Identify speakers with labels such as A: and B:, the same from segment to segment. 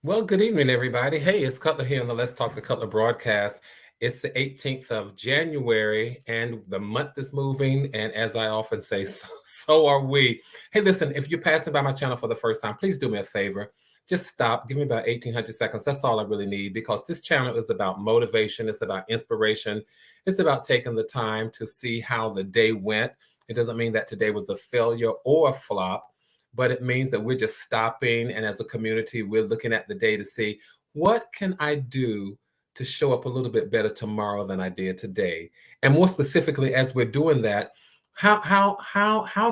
A: Well, good evening, everybody. Hey, it's Cutler here on the Let's Talk to Cutler broadcast. It's the 18th of January, and the month is moving. And as I often say, so are we. Hey, listen, if you're passing by my channel for the first time, please do me a favor. Just stop. Give me about 1,800 seconds. That's all I really need because this channel is about motivation. It's about inspiration. It's about taking the time to see how the day went. It doesn't mean that today was a failure or a flop, but it means that we're just stopping, and as a community we're looking at the day to see what can I do to show up a little bit better tomorrow than I did today. And more specifically, as we're doing that, how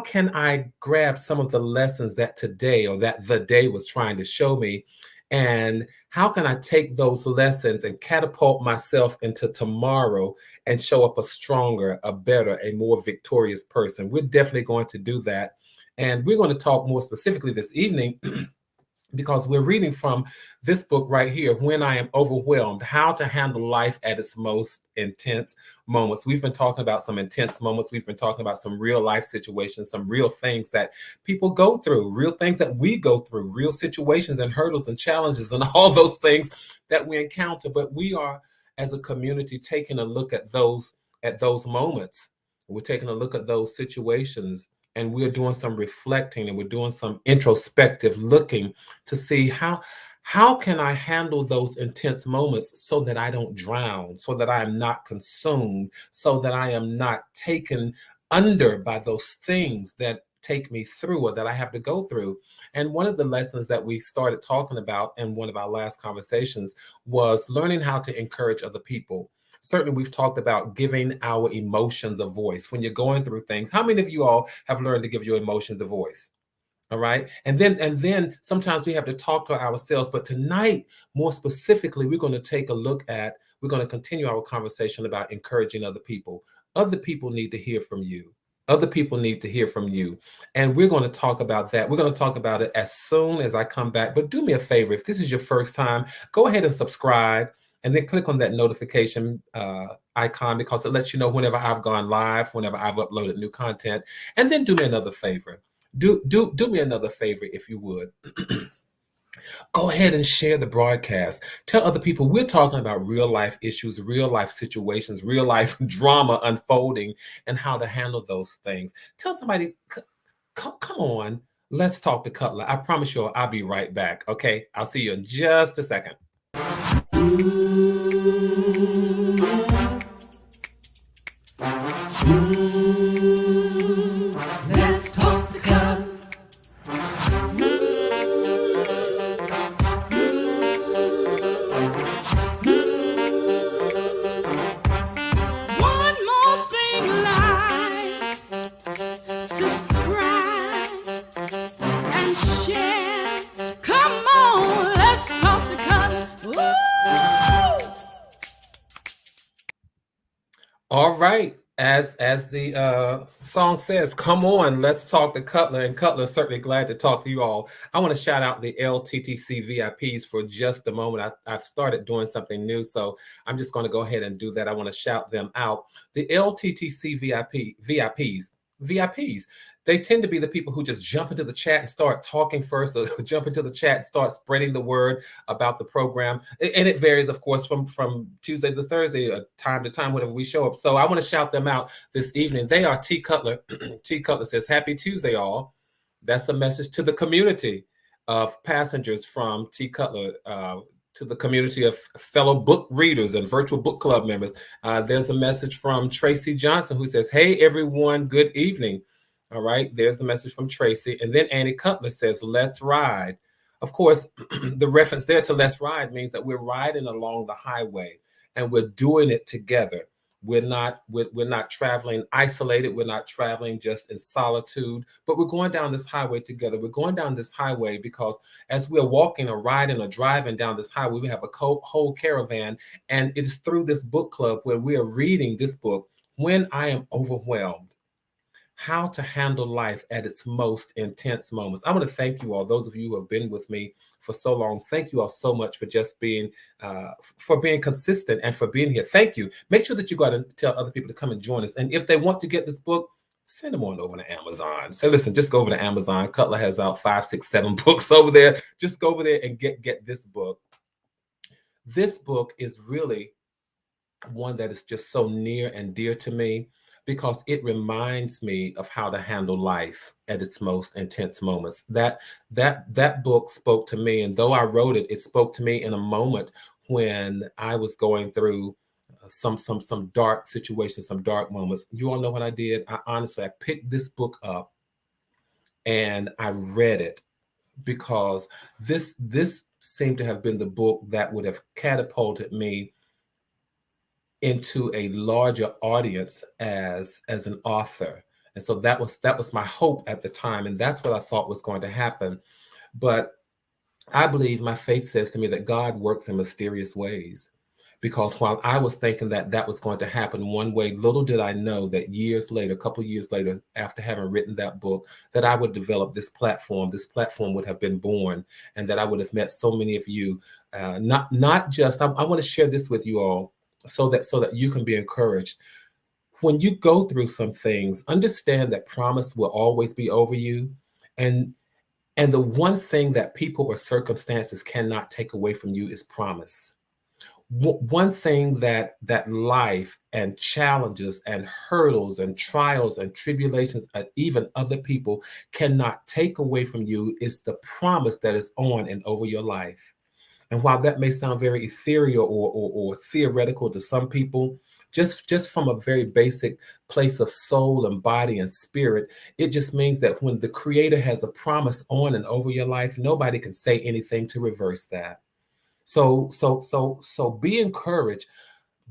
A: can I grab some of the lessons that today or that the day was trying to show me, and how can I take those lessons and catapult myself into tomorrow and show up a stronger, a better, a more victorious person? We're definitely going to do that. And we're going to talk more specifically this evening because we're reading from this book right here, When I Am Overwhelmed, How to Handle Life at Its Most Intense Moments. We've been talking about some intense moments. We've been talking about some real life situations, some real things that people go through, real things that we go through, real situations and hurdles and challenges and all those things that we encounter. But we are, as a community, taking a look at those moments. We're taking a look at those situations, and we're doing some reflecting, and we're doing some introspective looking to see how can I handle those intense moments so that I don't drown, so that I am not consumed, so that I am not taken under by those things that take me through or that I have to go through. And one of the lessons that we started talking about in one of our last conversations was learning how to encourage other people. Certainly, we've talked about giving our emotions a voice. When you're going through things, how many of you all have learned to give your emotions a voice? All right. And then sometimes we have to talk to ourselves. But tonight, more specifically, we're going to continue our conversation about encouraging other people. Other people need to hear from you. Other people need to hear from you. And we're going to talk about that. We're going to talk about it as soon as I come back. But do me a favor, if this is your first time, go ahead and subscribe and then click on that notification icon, because it lets you know whenever I've gone live, whenever I've uploaded new content. And then do me another favor. Do me another favor, if you would. Go ahead and share the broadcast. Tell other people we're talking about real life issues, real life situations, real life drama unfolding, and how to handle those things. Tell somebody, come on, let's talk to Cutler. I promise you, I'll be right back. Okay, I'll see you in just a second.
B: Let's talk to God. One more thing, like, subscribe and share. Come on, let's talk to God. Woo!
A: All right. As the song says, come on, let's talk to Cutler. And Cutler is certainly glad to talk to you all. I want to shout out the LTTC VIPs for just a moment. I've started doing something new, so I'm just going to go ahead and do that. I want to shout them out. The LTTC VIPs, they tend to be the people who just jump into the chat and start talking first, or jump into the chat and start spreading the word about the program. And it varies, of course, from Tuesday to Thursday, time to time, whenever we show up. So I want to shout them out this evening. They are T. Cutler. T. Cutler says, "Happy Tuesday, all." That's a message to the community of passengers from T. Cutler, to the community of fellow book readers and virtual book club members. There's a message from Tracy Johnson, who says, "Hey, everyone, good evening." All right, there's the message from Tracy. And then Annie Cutler says, "Let's ride." Of course, the reference there to "let's ride" means that we're riding along the highway and we're doing it together. We're not traveling isolated. We're not traveling just in solitude, but we're going down this highway together. We're going down this highway because as we're walking or riding or driving down this highway, we have a whole caravan. And it is through this book club where we are reading this book, When I Am Overwhelmed, How to Handle Life at Its Most Intense Moments. I want to thank you all, those of you who have been with me for so long. Thank you all so much for just being consistent and for being here. Thank you. Make sure that you go out and tell other people to come and join us. And if they want to get this book, send them on over to Amazon. So listen, just go over to Amazon. Cutler has about 5, 6, 7 books over there. Just go over there and get this book. This book is really one that is just so near and dear to me because it reminds me of how to handle life at its most intense moments. That book spoke to me, and though I wrote it, it spoke to me in a moment when I was going through some dark situations, some dark moments. You all know what I did? I honestly, I picked this book up and I read it because this seemed to have been the book that would have catapulted me into a larger audience as an author. And so that was my hope at the time, and that's what I thought was going to happen. But I believe my faith says to me that God works in mysterious ways. Because while I was thinking that that was going to happen one way, little did I know that years later, a couple of years later, after having written that book, that I would develop this platform. This platform would have been born, and that I would have met so many of you. Not just. I want to share this with you all, so that you can be encouraged. When you go through some things, understand that promise will always be over you, and the one thing that people or circumstances cannot take away from you is promise. One thing that life and challenges and hurdles and trials and tribulations and even other people cannot take away from you is the promise that is on and over your life. And while that may sound very ethereal or theoretical to some people, just from a very basic place of soul and body and spirit, it just means that when the Creator has a promise on and over your life, nobody can say anything to reverse that. So be encouraged.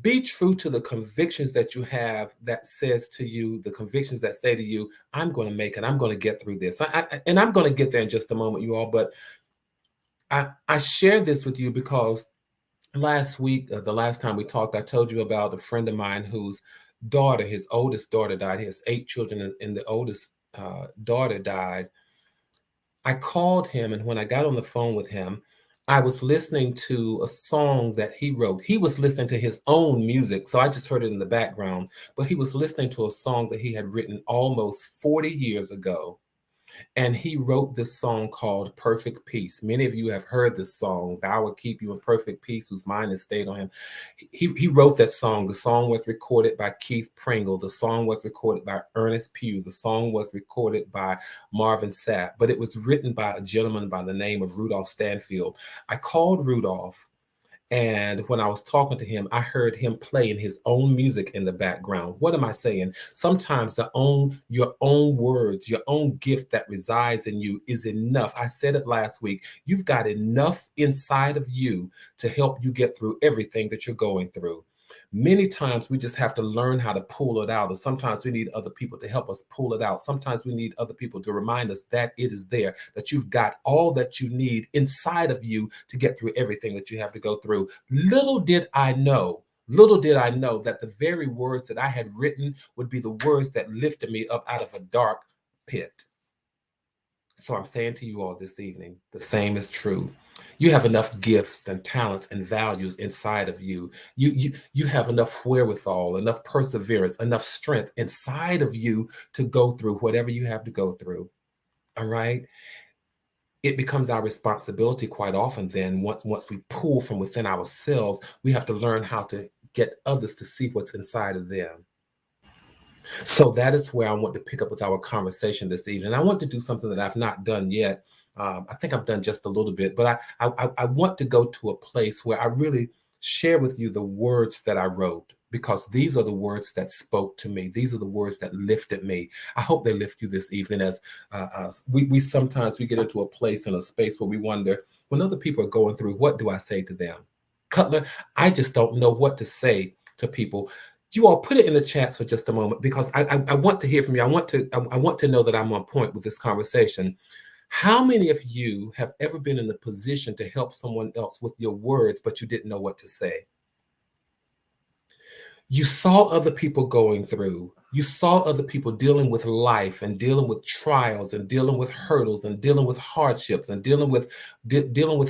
A: Be true to the convictions that you have that says to you, the convictions that say to you, I'm going to make it. I'm going to get through this. And I'm going to get there in just a moment, you all. But I share this with you because last week, the last time we talked, I told you about a friend of mine whose daughter, his oldest daughter died. He has 8 children, and the oldest daughter died. I called him, and when I got on the phone with him, I was listening to a song that he wrote. He was listening to his own music, so I just heard it in the background, but he was listening to a song that he had written almost 40 years ago. And he wrote this song called Perfect Peace. Many of you have heard this song, Thou will keep you in perfect peace, whose mind is stayed on him. He wrote that song. The song was recorded by Keith Pringle. The song was recorded by Ernest Pugh. The song was recorded by Marvin Sapp, but it was written by a gentleman by the name of Rudolph Stanfield. I called Rudolph, and when I was talking to him, I heard him playing his own music in the background. What am I saying? Sometimes your own words, your own gift that resides in you is enough. I said it last week. You've got enough inside of you to help you get through everything that you're going through. Many times we just have to learn how to pull it out, or sometimes we need other people to help us pull it out. Sometimes we need other people to remind us that it is there, that you've got all that you need inside of you to get through everything that you have to go through. Little did I know that the very words that I had written would be the words that lifted me up out of a dark pit. So I'm saying to you all this evening, the same is true. You have enough gifts and talents and values inside of you. You have enough wherewithal, enough perseverance, enough strength inside of you to go through whatever you have to go through. All right. It becomes our responsibility quite often then, once we pull from within ourselves, we have to learn how to get others to see what's inside of them. So that is where I want to pick up with our conversation this evening. I want to do something that I've not done yet. I think I've done just a little bit, but I want to go to a place where I really share with you the words that I wrote, because these are the words that spoke to me. These are the words that lifted me. I hope they lift you this evening. As we sometimes we get into a place and a space where we wonder, when other people are going through, what do I say to them? Cutler, I just don't know what to say to people. You all put it in the chats for just a moment, because I want to hear from you. I want to know that I'm on point with this conversation. How many of you have ever been in a position to help someone else with your words, but you didn't know what to say? You saw other people going through. You saw other people dealing with life and dealing with trials and dealing with hurdles and dealing with hardships and dealing with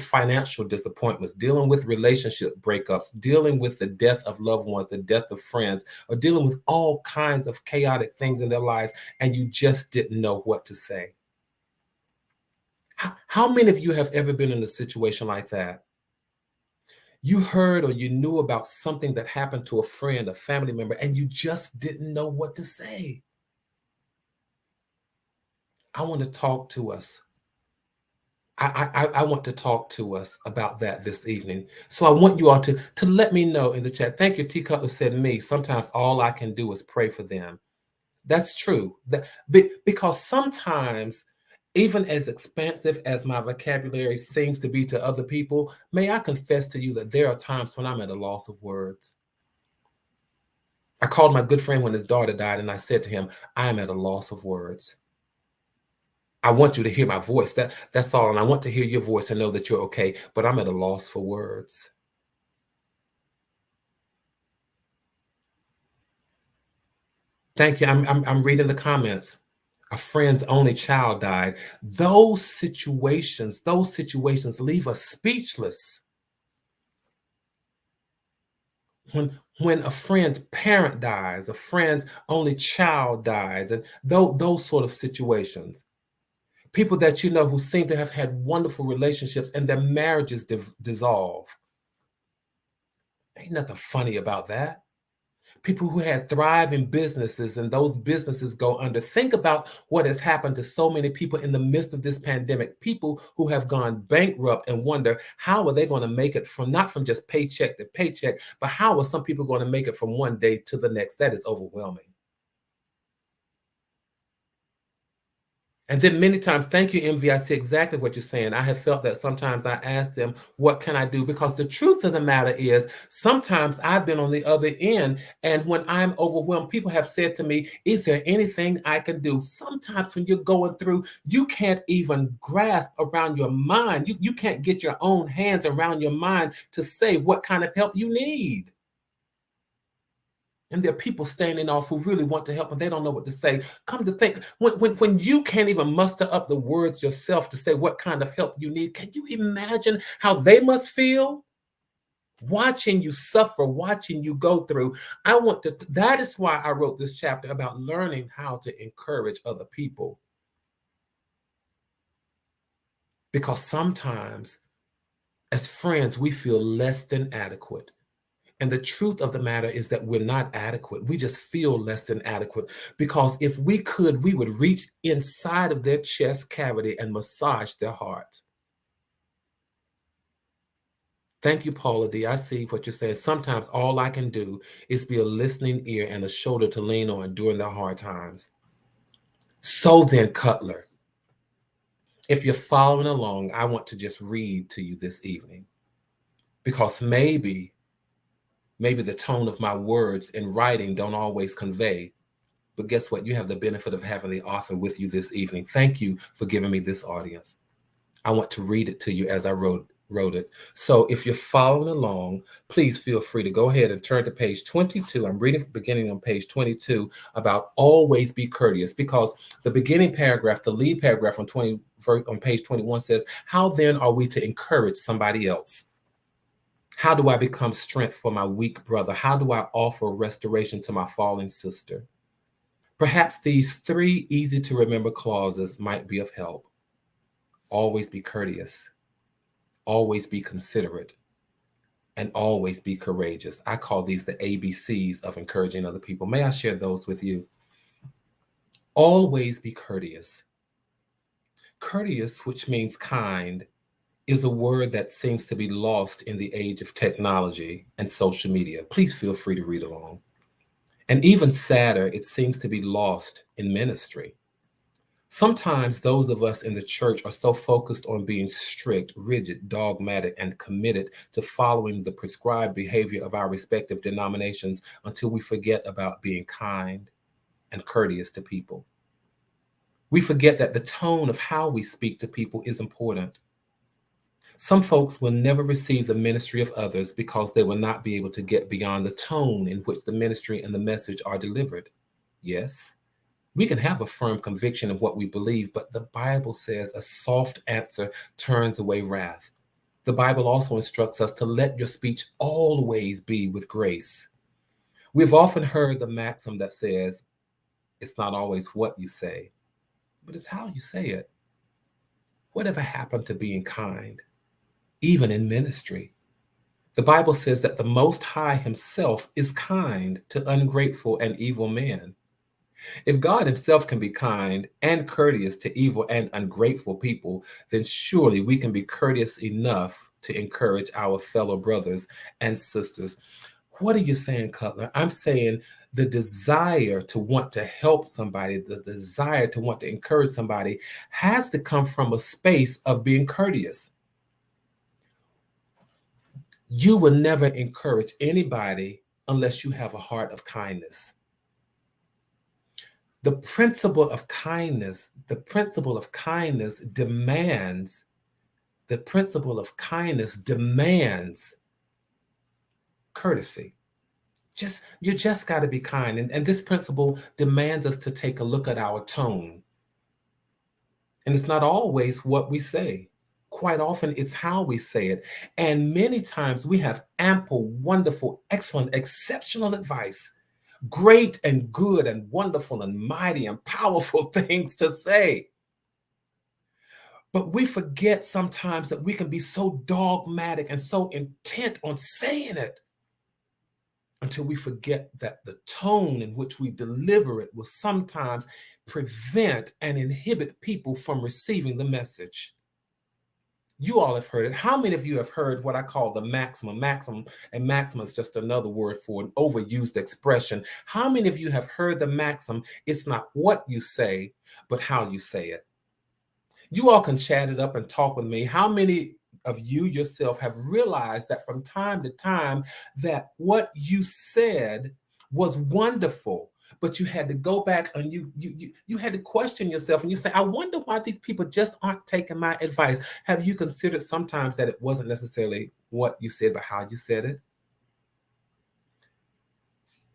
A: financial disappointments, dealing with relationship breakups, dealing with the death of loved ones, the death of friends, or dealing with all kinds of chaotic things in their lives, and you just didn't know what to say. How many of you have ever been in a situation like that? You heard or you knew about something that happened to a friend, a family member, and you just didn't know what to say. I want to talk to us. I want to talk to us about that this evening. So I want you all to let me know in the chat. Thank you. T. Cutler said me. Sometimes all I can do is pray for them. That's true. Because sometimes, even as expansive as my vocabulary seems to be to other people, may I confess to you that there are times when I'm at a loss of words. I called my good friend when his daughter died, and I said to him, I am at a loss of words. I want you to hear my voice. That's all. And I want to hear your voice and know that you're okay, but I'm at a loss for words. Thank you. I'm reading the comments. A friend's only child died. Those situations leave us speechless. When a friend's parent dies, a friend's only child dies, and those sort of situations. People that you know who seem to have had wonderful relationships and their marriages dissolve. Ain't nothing funny about that. People who had thriving businesses and those businesses go under. Think about what has happened to so many people in the midst of this pandemic. People who have gone bankrupt and wonder, how are they going to make it from not from just paycheck to paycheck, but how are some people going to make it from one day to the next? That is overwhelming. And then many times, thank you, Envy. I see exactly what you're saying. I have felt that sometimes I ask them, what can I do? Because the truth of the matter is, sometimes I've been on the other end. And when I'm overwhelmed, people have said to me, is there anything I can do? Sometimes when you're going through, you can't even grasp around your mind. You can't get your own hands around your mind to say what kind of help you need. And there are people standing off who really want to help and they don't know what to say. Come to think, when you can't even muster up the words yourself to say what kind of help you need, can you imagine how they must feel? Watching you suffer, watching you go through. That is why I wrote this chapter about learning how to encourage other people. Because sometimes, as friends, we feel less than adequate. And the truth of the matter is that we're not adequate. We just feel less than adequate, because if we could, we would reach inside of their chest cavity and massage their hearts. Thank you, Paula D. I see what you're saying. Sometimes all I can do is be a listening ear and a shoulder to lean on during the hard times. So then, Cutler, if you're following along, I want to just read to you this evening, because maybe the tone of my words in writing don't always convey, but guess what? You have the benefit of having the author with you this evening. Thank you for giving me this audience. I want to read it to you as I wrote it. So if you're following along, please feel free to go ahead and turn to page 22. I'm reading beginning on page 22 about always be courteous, because the beginning paragraph, the lead paragraph on page 21 says, how then are we to encourage somebody else? How do I become strength for my weak brother? How do I offer restoration to my falling sister? Perhaps these 3 easy to remember clauses might be of help. Always be courteous, always be considerate, and always be courageous. I call these the ABCs of encouraging other people. May I share those with you? Always be courteous. Courteous, which means kind, is a word that seems to be lost in the age of technology and social media. Please feel free to read along. And even sadder, it seems to be lost in ministry. Sometimes those of us in the church are so focused on being strict, rigid, dogmatic, and committed to following the prescribed behavior of our respective denominations until we forget about being kind and courteous to people. We forget that the tone of how we speak to people is important. Some folks will never receive the ministry of others because they will not be able to get beyond the tone in which the ministry and the message are delivered. Yes, we can have a firm conviction of what we believe, but the Bible says a soft answer turns away wrath. The Bible also instructs us to let your speech always be with grace. We've often heard the maxim that says, it's not always what you say, but it's how you say it. Whatever happened to being kind, even in ministry? The Bible says that the Most High Himself is kind to ungrateful and evil men. If God Himself can be kind and courteous to evil and ungrateful people, then surely we can be courteous enough to encourage our fellow brothers and sisters. What are you saying, Cutler? I'm saying the desire to want to help somebody, the desire to want to encourage somebody has to come from a space of being courteous. You will never encourage anybody unless you have a heart of kindness. The principle of kindness demands courtesy. You just got to be kind. And this principle demands us to take a look at our tone. And it's not always what we say. Quite often, it's how we say it. And many times we have ample, wonderful, excellent, exceptional advice, great and good and wonderful and mighty and powerful things to say. But we forget sometimes that we can be so dogmatic and so intent on saying it until we forget that the tone in which we deliver it will sometimes prevent and inhibit people from receiving the message. You all have heard it. How many of you have heard what I call the maximum? Maximum is just another word for an overused expression. How many of you have heard the maxim? It's not what you say, but how you say it. You all can chat it up and talk with me. How many of you yourself have realized that from time to time that what you said was wonderful, but you had to go back and you had to question yourself and you say, I wonder why these people just aren't taking my advice. Have you considered sometimes that it wasn't necessarily what you said, but how you said it?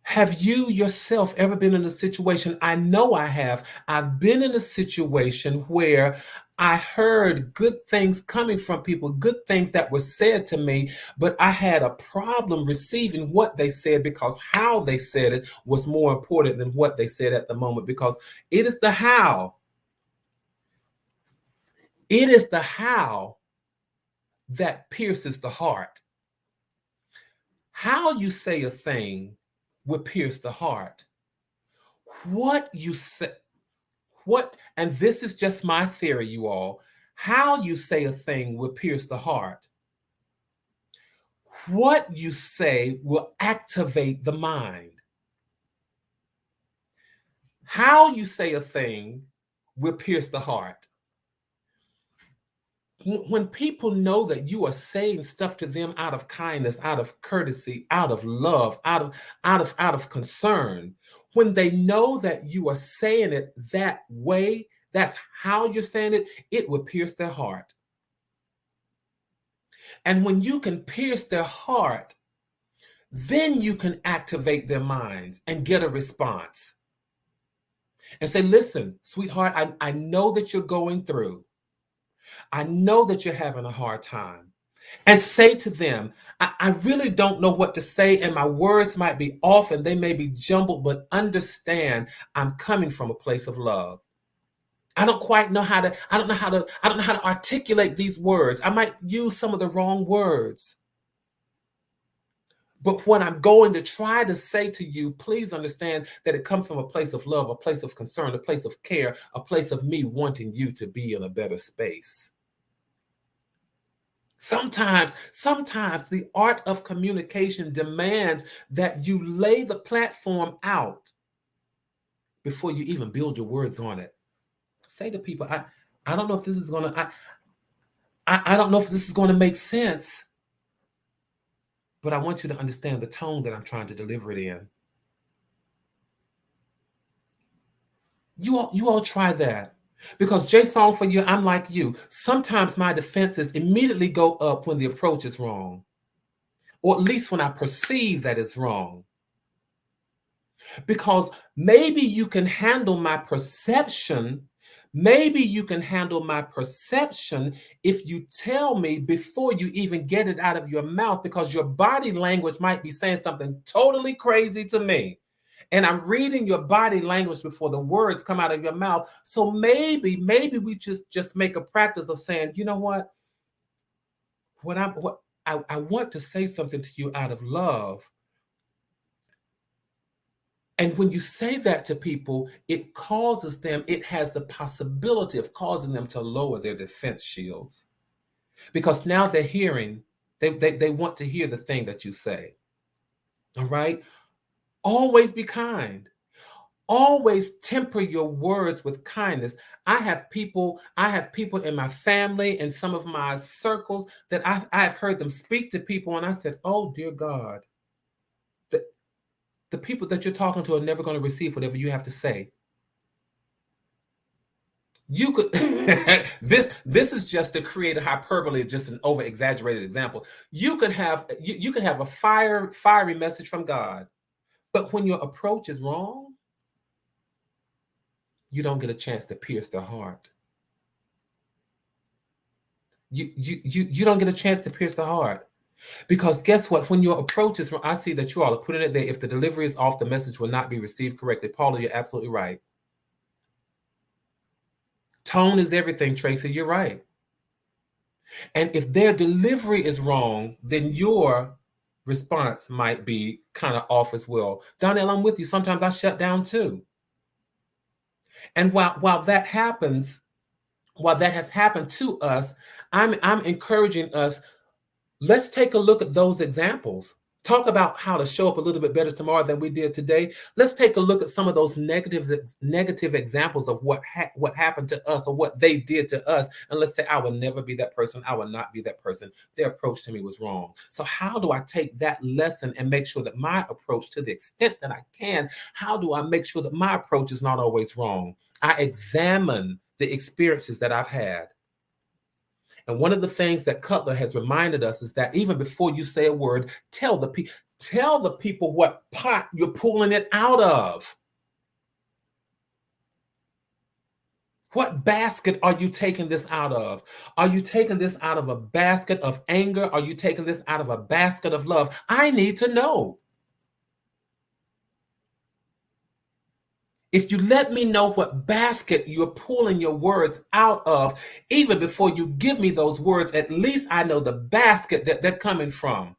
A: Have you yourself ever been in a situation? I know I have. I've been in a situation where I heard good things coming from people, good things that were said to me, but I had a problem receiving what they said because how they said it was more important than what they said at the moment, because it is the how. It is the how that pierces the heart. How you say a thing will pierce the heart. What you say, and this is just my theory, you all, how you say a thing will pierce the heart. What you say will activate the mind. How you say a thing will pierce the heart. When people know that you are saying stuff to them out of kindness, out of courtesy, out of love, out of concern, when they know that you are saying it that way, that's how you're saying it, it will pierce their heart. And when you can pierce their heart, then you can activate their minds and get a response. And say, listen, sweetheart, I know that you're going through. I know that you're having a hard time. And say to them, I really don't know what to say, and my words might be off and they may be jumbled, but understand I'm coming from a place of love. I don't know how to articulate these words. I might use some of the wrong words. But what I'm going to try to say to you, please understand that it comes from a place of love, a place of concern, a place of care, a place of me wanting you to be in a better space. Sometimes the art of communication demands that you lay the platform out before you even build your words on it. Say to people, I don't know if this is going to, I don't know if this is going to make sense, but I want you to understand the tone that I'm trying to deliver it in. You all try that. Because J-Song, for you, I'm like you. Sometimes my defenses immediately go up when the approach is wrong, or at least when I perceive that it's wrong. Because maybe you can handle my perception. Maybe you can handle my perception if you tell me before you even get it out of your mouth, because your body language might be saying something totally crazy to me. And I'm reading your body language before the words come out of your mouth. So maybe we just make a practice of saying, you know what I want to say something to you out of love. And when you say that to people, it causes them, it has the possibility of causing them to lower their defense shields. Because now they're hearing, they want to hear the thing that you say. All right? Always be kind. Always temper your words with kindness. I have people in my family and some of my circles that I've heard them speak to people, and I said, oh dear God, the people that you're talking to are never going to receive whatever you have to say. You could this is just to create a hyperbole, just an over exaggerated example. You can have a fiery message from God, but when your approach is wrong, you don't get a chance to pierce their heart. You don't get a chance to pierce the heart. Because guess what? When your approach is wrong, I see that you all are putting it there. If the delivery is off, the message will not be received correctly. Paula, you're absolutely right. Tone is everything, Tracy. You're right. And if their delivery is wrong, then your response might be kind of off as well. Donnell, I'm with you. Sometimes I shut down too. And while that happens, while that has happened to us, I'm encouraging us, let's take a look at those examples. Talk about how to show up a little bit better tomorrow than we did today. Let's take a look at some of those negative examples of what happened to us or what they did to us. And let's say, I will never be that person. I will not be that person. Their approach to me was wrong. So how do I take that lesson and make sure that my approach, to the extent that I can, how do I make sure that my approach is not always wrong? I examine the experiences that I've had. And one of the things that Cutler has reminded us is that even before you say a word, tell the people what pot you're pulling it out of. What basket are you taking this out of? Are you taking this out of a basket of anger? Are you taking this out of a basket of love? I need to know. If you let me know what basket you're pulling your words out of, even before you give me those words, at least I know the basket that they're coming from.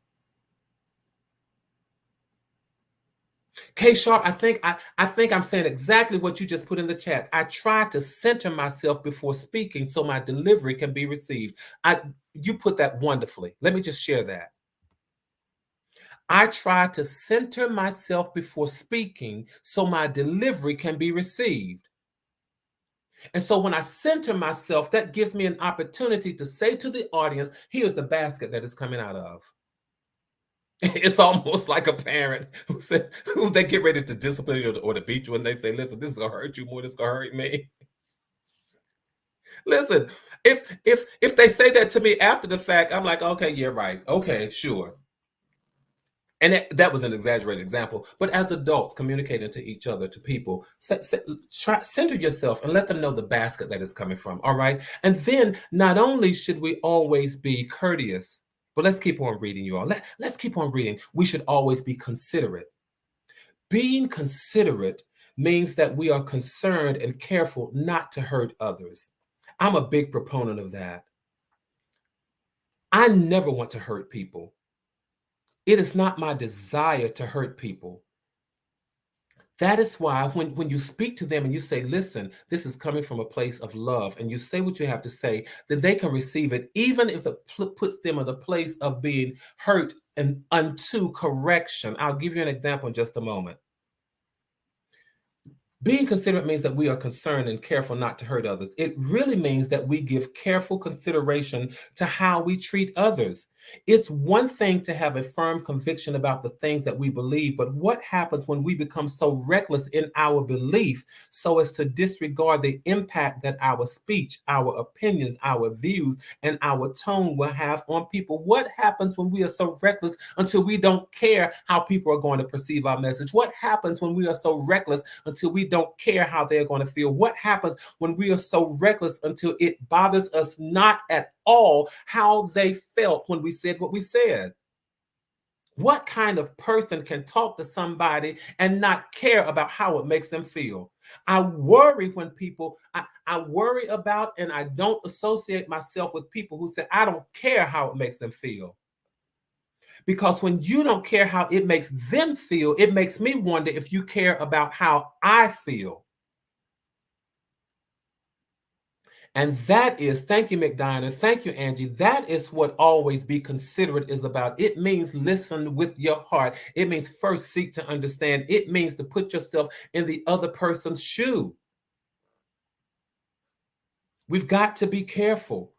A: K Sharp, I think I'm saying exactly what you just put in the chat. I try to center myself before speaking so my delivery can be received. You put that wonderfully. Let me just share that. I try to center myself before speaking so my delivery can be received. And so when I center myself, that gives me an opportunity to say to the audience, here's the basket that it's coming out of. It's almost like a parent who they get ready to discipline you or to beat you, and they say, listen, this is going to hurt you more than it's going to hurt me. Listen, if they say that to me after the fact, I'm like, okay, yeah, right. Okay, sure. And that was an exaggerated example, but as adults communicating to each other, to people, center yourself and let them know the basket that is coming from, all right? And then not only should we always be courteous, but let's keep on reading, you all. Let's keep on reading. We should always be considerate. Being considerate means that we are concerned and careful not to hurt others. I'm a big proponent of that. I never want to hurt people. It is not my desire to hurt people. That is why when you speak to them and you say, listen, this is coming from a place of love, and you say what you have to say, then they can receive it, even if it puts them in a place of being hurt and unto correction. I'll give you an example in just a moment. Being considerate means that we are concerned and careful not to hurt others. It really means that we give careful consideration to how we treat others. It's one thing to have a firm conviction about the things that we believe, but what happens when we become so reckless in our belief so as to disregard the impact that our speech, our opinions, our views, and our tone will have on people? What happens when we are so reckless until we don't care how people are going to perceive our message? What happens when we are so reckless until we don't care how they're going to feel? What happens when we are so reckless until it bothers us not at all how they felt when we said what we said? What kind of person can talk to somebody and not care about how it makes them feel? I worry when I worry about, and I don't associate myself with people who say, I don't care how it makes them feel. Because when you don't care how it makes them feel, it makes me wonder if you care about how I feel. And that is, thank you, McDiner. Thank you, Angie. That is what always be considerate is about. It means listen with your heart. It means first seek to understand. It means to put yourself in the other person's shoe. We've got to be careful.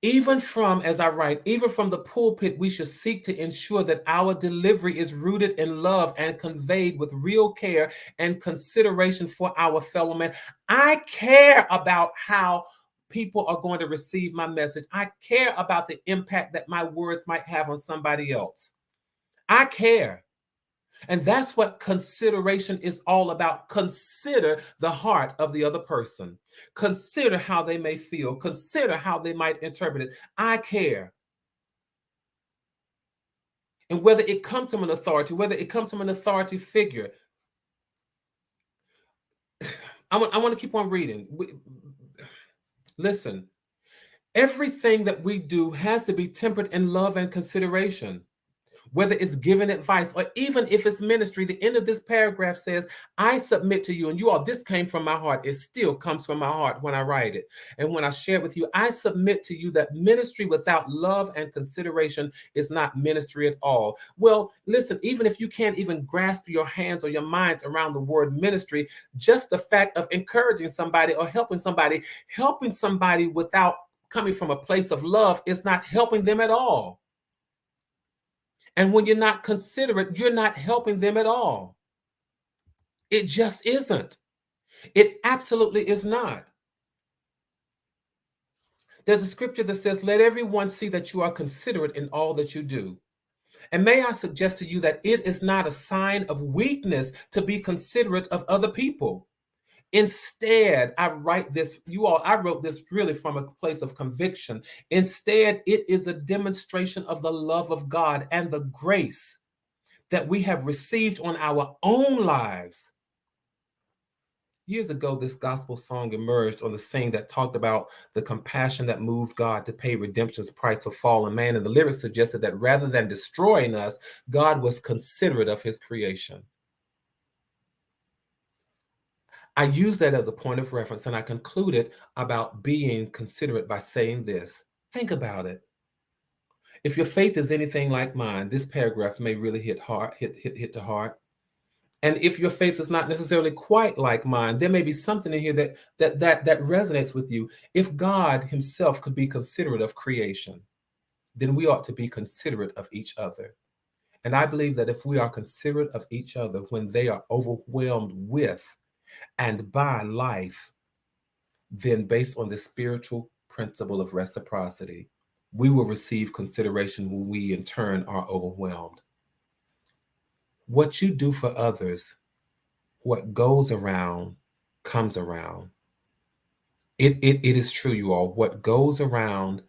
A: Even from, as I write, even from the pulpit, we should seek to ensure that our delivery is rooted in love and conveyed with real care and consideration for our fellow man. I care about how people are going to receive my message. I care about the impact that my words might have on somebody else. I care. And that's what consideration is all about. Consider the heart of the other person. Consider how they may feel. Consider how they might interpret it. I care. And whether it comes from an authority, whether it comes from an authority figure, I want to keep on reading. Listen, everything that we do has to be tempered in love and consideration. Whether it's giving advice or even if it's ministry, the end of this paragraph says, I submit to you, and you all, this came from my heart. It still comes from my heart when I write it. And when I share it with you, I submit to you that ministry without love and consideration is not ministry at all. Well, listen, even if you can't even grasp your hands or your minds around the word ministry, just the fact of encouraging somebody or helping somebody without coming from a place of love is not helping them at all. And when you're not considerate, you're not helping them at all. It just isn't. It absolutely is not. There's a scripture that says, let everyone see that you are considerate in all that you do. And may I suggest to you that it is not a sign of weakness to be considerate of other people. Instead, I wrote this really from a place of conviction. Instead, it is a demonstration of the love of God and the grace that we have received on our own lives. Years ago, this gospel song emerged on the scene that talked about the compassion that moved God to pay redemption's price for fallen man. And the lyrics suggested that rather than destroying us, God was considerate of his creation. I use that as a point of reference, and I concluded about being considerate by saying this. Think about it. If your faith is anything like mine, this paragraph may really hit to heart. And if your faith is not necessarily quite like mine, there may be something in here that resonates with you. If God himself could be considerate of creation, then we ought to be considerate of each other. And I believe that if we are considerate of each other when they are overwhelmed with and by life, then based on the spiritual principle of reciprocity, we will receive consideration when we in turn are overwhelmed. What you do for others, what goes around comes around. It is true, you all. What goes around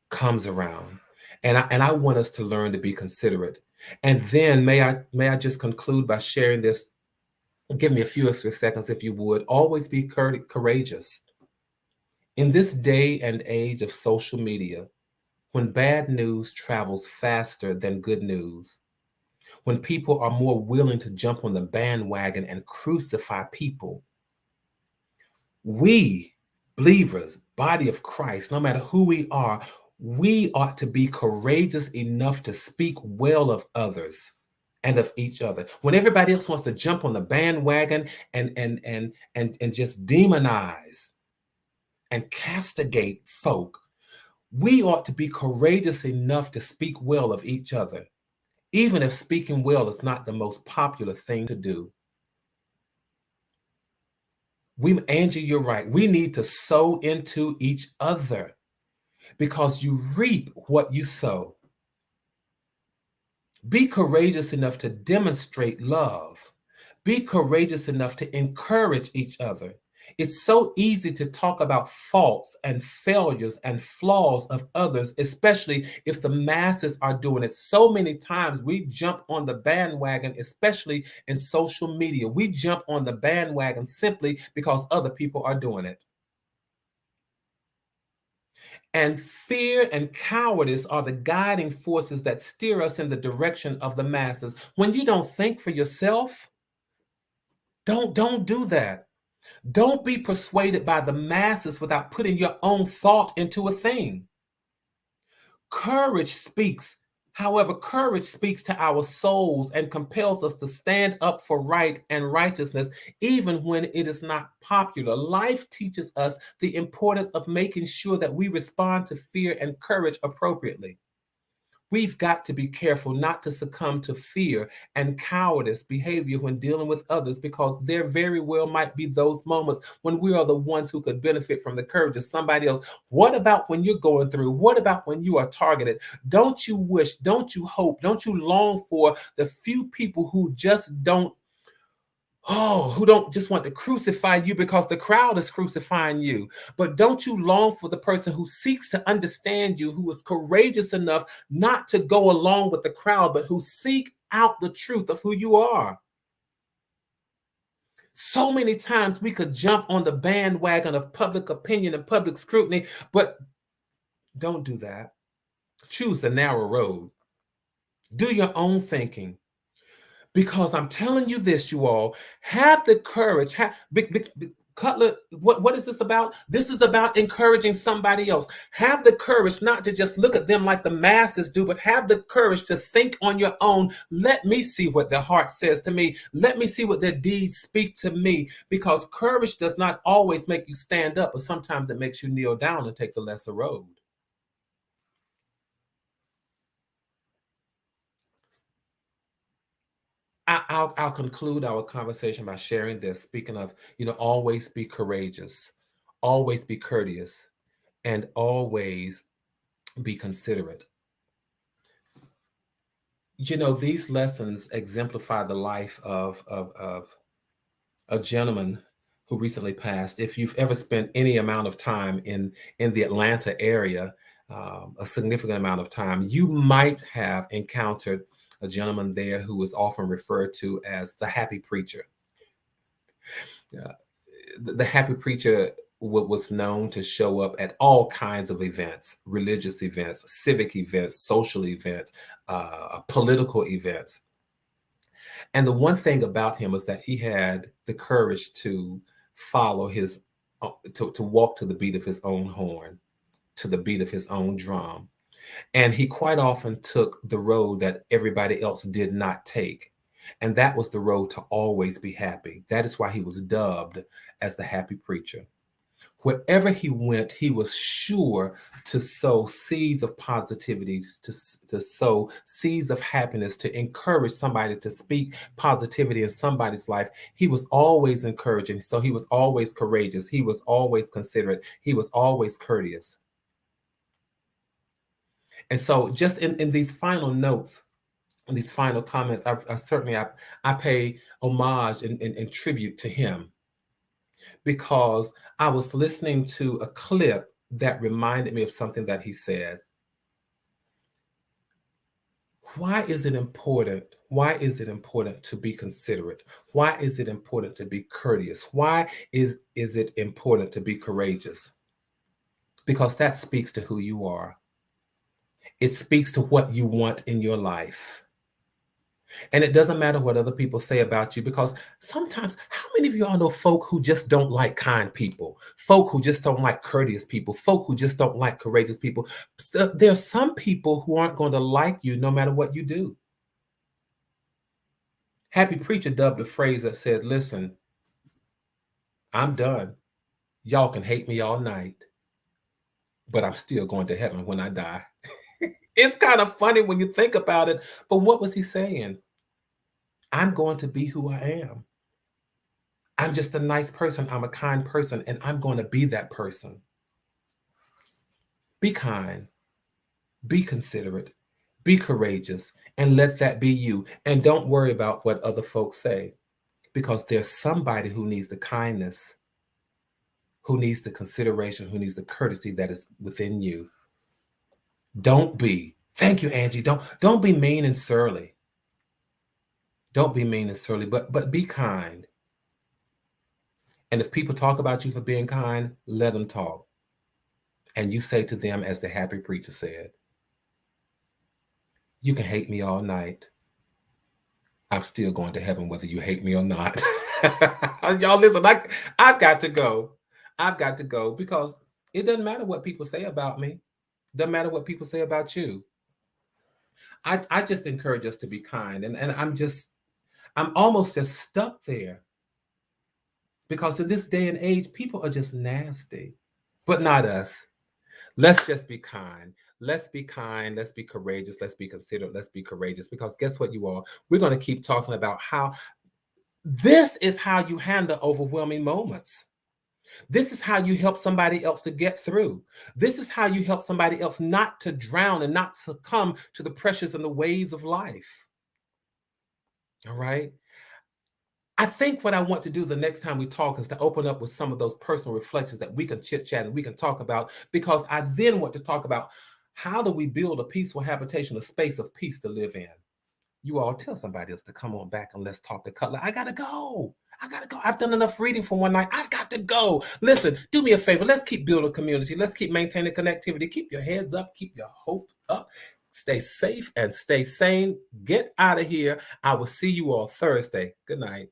A: comes around. And I want us to learn to be considerate. And then may I just conclude by sharing this. Give me a few extra seconds if you would. Always be courageous. In this day and age of social media, when bad news travels faster than good news, when people are more willing to jump on the bandwagon and crucify people, we believers, body of Christ, no matter who we are, we ought to be courageous enough to speak well of others and of each other. When everybody else wants to jump on the bandwagon and just demonize and castigate folk, We ought to be courageous enough to speak well of each other, even if speaking well is not the most popular thing to do. Angie, you're right. We need to sow into each other because you reap what you sow. Be courageous enough to demonstrate love. Be courageous enough to encourage each other. It's so easy to talk about faults and failures and flaws of others, especially if the masses are doing it. So many times we jump on the bandwagon, especially in social media. We jump on the bandwagon simply because other people are doing it. And fear and cowardice are the guiding forces that steer us in the direction of the masses. When you don't think for yourself, don't do that. Don't be persuaded by the masses without putting your own thought into a thing. Courage speaks. However, courage speaks to our souls and compels us to stand up for right and righteousness, even when it is not popular. Life teaches us the importance of making sure that we respond to fear and courage appropriately. We've got to be careful not to succumb to fear and cowardice behavior when dealing with others, because there very well might be those moments when we are the ones who could benefit from the courage of somebody else. What about when you're going through? What about when you are targeted? Don't you wish, don't you hope, don't you long for the few people who just don't who don't just want to crucify you because the crowd is crucifying you? But don't you long for the person who seeks to understand you, who is courageous enough not to go along with the crowd, but who seek out the truth of who you are? So many times we could jump on the bandwagon of public opinion and public scrutiny, but don't do that. Choose the narrow road. Do your own thinking. Because I'm telling you this, you all, have the courage. Cutler, what is this about? This is about encouraging somebody else. Have the courage not to just look at them like the masses do, but have the courage to think on your own. Let me see what their heart says to me. Let me see what their deeds speak to me. Because courage does not always make you stand up, but sometimes it makes you kneel down and take the lesser road. I'll conclude our conversation by sharing this. Speaking of, always be courageous, always be courteous, and always be considerate. These lessons exemplify the life of a gentleman who recently passed. If you've ever spent any amount of time in the Atlanta area, a significant amount of time, you might have encountered a gentleman there who is often referred to as the happy preacher. The happy preacher was known to show up at all kinds of events, religious events, civic events, social events, political events. And the one thing about him was that he had the courage to follow to walk to the beat of his own horn, to the beat of his own drum. And he quite often took the road that everybody else did not take. And that was the road to always be happy. That is why he was dubbed as the happy preacher. Wherever he went, he was sure to sow seeds of positivity, to sow seeds of happiness, to encourage somebody, to speak positivity in somebody's life. He was always encouraging. So he was always courageous. He was always considerate. He was always courteous. And so just in these final notes, in these final comments, I pay homage and tribute to him, because I was listening to a clip that reminded me of something that he said. Why is it important? Why is it important to be considerate? Why is it important to be courteous? Why is it important to be courageous? Because that speaks to who you are. It speaks to what you want in your life. And it doesn't matter what other people say about you, because sometimes, how many of y'all know folk who just don't like kind people, folk who just don't like courteous people, folk who just don't like courageous people? There are some people who aren't going to like you no matter what you do. Happy Preacher dubbed a phrase that said, listen, I'm done. Y'all can hate me all night. but I'm still going to heaven when I die. It's kind of funny when you think about it, but what was he saying? I'm going to be who I am. I'm just a nice person. I'm a kind person, and I'm going to be that person. Be kind, be considerate, be courageous, and let that be you. And don't worry about what other folks say, because there's somebody who needs the kindness, who needs the consideration, who needs the courtesy that is within you. Don't be. Thank you, Angie. Don't be mean and surly. Don't be mean and surly, but be kind. And if people talk about you for being kind, let them talk. And you say to them, as the happy preacher said, you can hate me all night. I'm still going to heaven whether you hate me or not. Y'all listen, I've got to go. I've got to go because it doesn't matter what people say about me. It doesn't matter what people say about you. I just encourage us to be kind. And I'm almost just stuck there. Because in this day and age, people are just nasty, but not us. Let's just be kind. Let's be kind. Let's be courageous. Let's be considerate. Let's be courageous. Because guess what, you all? We're going to keep talking about how this is how you handle overwhelming moments. This is how you help somebody else to get through. This is how you help somebody else not to drown and not succumb to the pressures and the waves of life. All right. I think what I want to do the next time we talk is to open up with some of those personal reflections that we can chit chat and we can talk about, because I then want to talk about how do we build a peaceful habitation, a space of peace to live in. You all tell somebody else to come on back and let's talk to Cutler. I got to go. I've done enough reading for one night. I've got to go. Listen, do me a favor. Let's keep building community. Let's keep maintaining connectivity. Keep your heads up. Keep your hope up. Stay safe and stay sane. Get out of here. I will see you all Thursday. Good night.